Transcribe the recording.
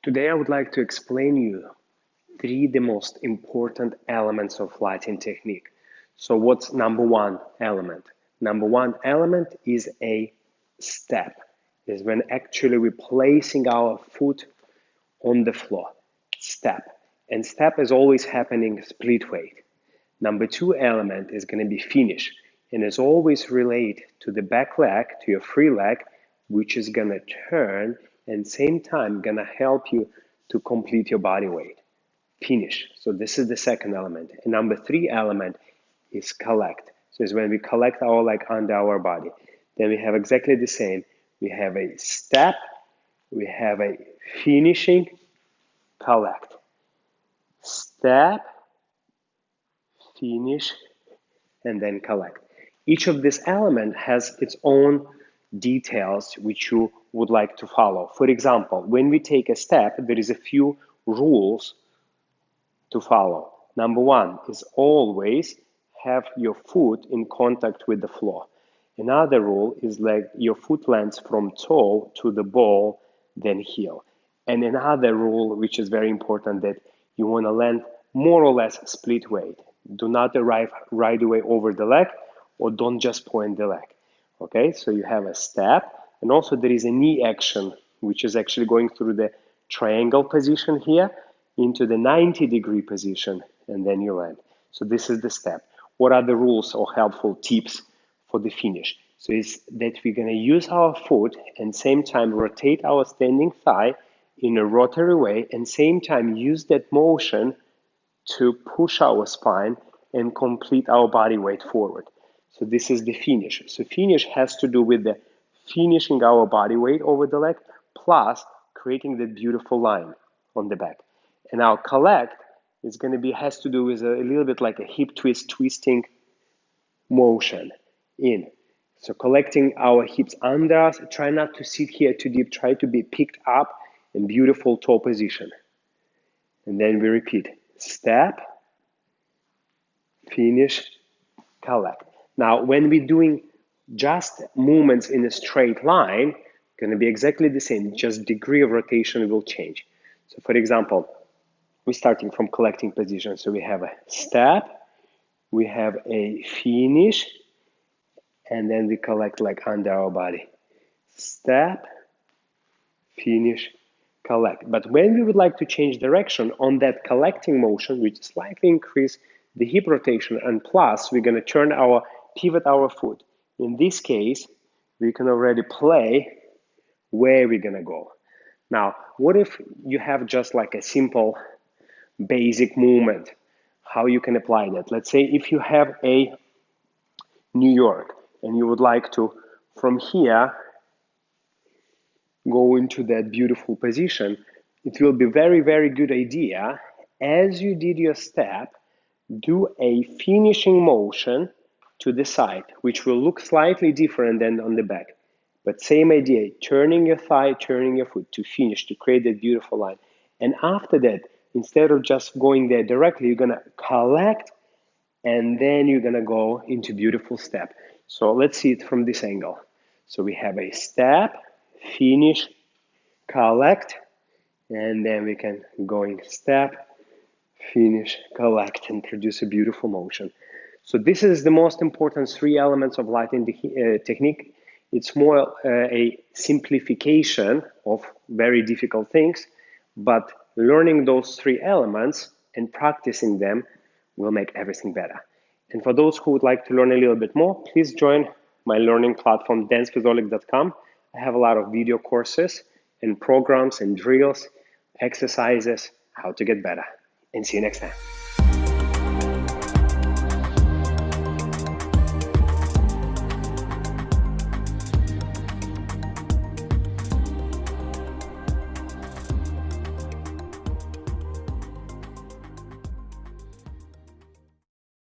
Today I would like to explain you the most important elements of lighting technique. So what's number one element? Number one element is a step. Is when actually we're placing our foot on the floor. Step. And step is always happening split weight. Number two element is going to be finish. And is always related to the back leg, to your free leg, which is going to turn and same time going to help you to complete your body weight. Finish. So this is the second element. And number three element is collect. So it's when we collect our leg under our body. Then we have exactly the same. We have a step, we have a finishing, collect. Step, finish, and then collect. Each of these elements has its own details which you would like to follow. For example, when we take a step, there is a few rules to follow. Number one is always have your foot in contact with the floor. Another rule is like your foot lands from toe to the ball, then heel. And another rule, which is very important, that you want to land more or less split weight. Do not arrive right away over the leg, or don't just point the leg. Okay, so you have a step, and also there is a knee action, which is actually going through the triangle position here into the 90-degree position, and then you land. So this is the step. What are the rules or helpful tips for the finish? So it's that we're going to use our foot and same time rotate our standing thigh in a rotary way, and same time use that motion to push our spine and complete our body weight forward. So this is the finish. So finish has to do with the finishing our body weight over the leg plus creating that beautiful line on the back. And our collect is going to be, has to do with a little bit like a hip twist, twisting motion in. So collecting our hips under us, try not to sit here too deep, try to be picked up in beautiful toe position. And then we repeat, step, finish, collect. Now, when we're doing just movements in a straight line, going to be exactly the same, just degree of rotation will change. So for example, we're starting from collecting position. So we have a step, we have a finish, and then we collect like under our body. Step, finish, collect. But when we would like to change direction on that collecting motion, which slightly increase the hip rotation, and plus we're going to turn our pivot our foot. In this case, we can already play where we're going to go. Now, what if you have just like a simple basic movement? How you can apply that? Let's say if you have a New York and you would like to, from here, go into that beautiful position, it will be very, very good idea, as you did your step, do a finishing motion to the side, which will look slightly different than on the back. But same idea, turning your thigh, turning your foot to finish, to create that beautiful line. And after that, instead of just going there directly, you're gonna collect, and then you're gonna go into beautiful step. So let's see it from this angle. So we have a step, finish, collect, and then we can go in step, finish, collect, and produce a beautiful motion. So this is the most important three elements of lighting technique. It's more a simplification of very difficult things, but learning those three elements and practicing them will make everything better. And for those who would like to learn a little bit more, please join my learning platform, dancewitholeg.com. I have a lot of video courses and programs and drills, exercises, how to get better. And see you next time.